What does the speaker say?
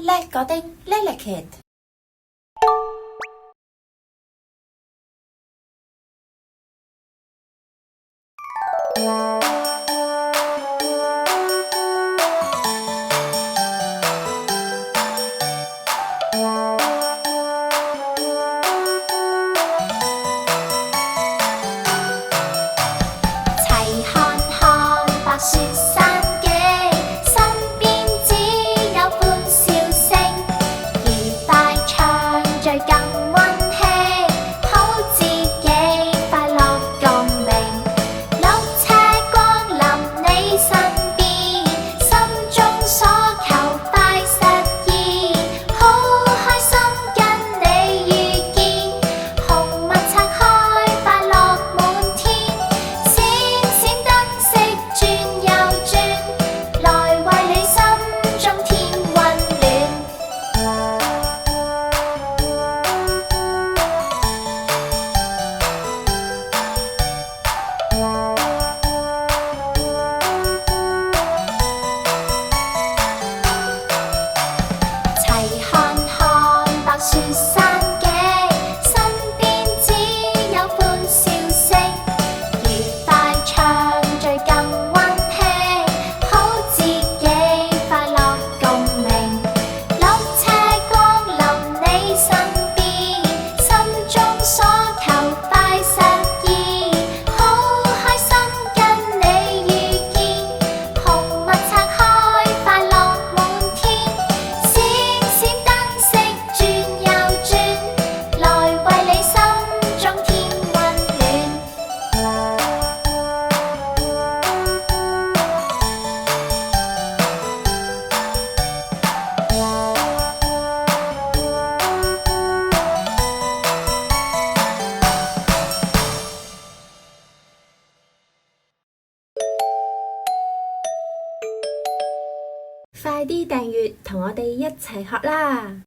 叻個丁，叻叻 kid。齊看看白雪山記，身邊只有歡笑聲，愉快唱着更溫馨，好自己快樂共鳴。綠車光臨你身邊，心中所求快實現，好開心跟你遇見，紅襪拆開快樂滿天。閃閃燈飾轉又轉，來為你心中添溫暖。齊看看白雪山記，身邊只有歡笑聲，愉快唱着更溫馨，好自己快樂共鳴。綠車光臨你身邊，心中所求快實現，好開心跟你遇見，紅襪拆開快樂滿天。閃閃燈飾轉又轉，來為你心中添溫暖。快啲訂閱同我哋一齊學啦！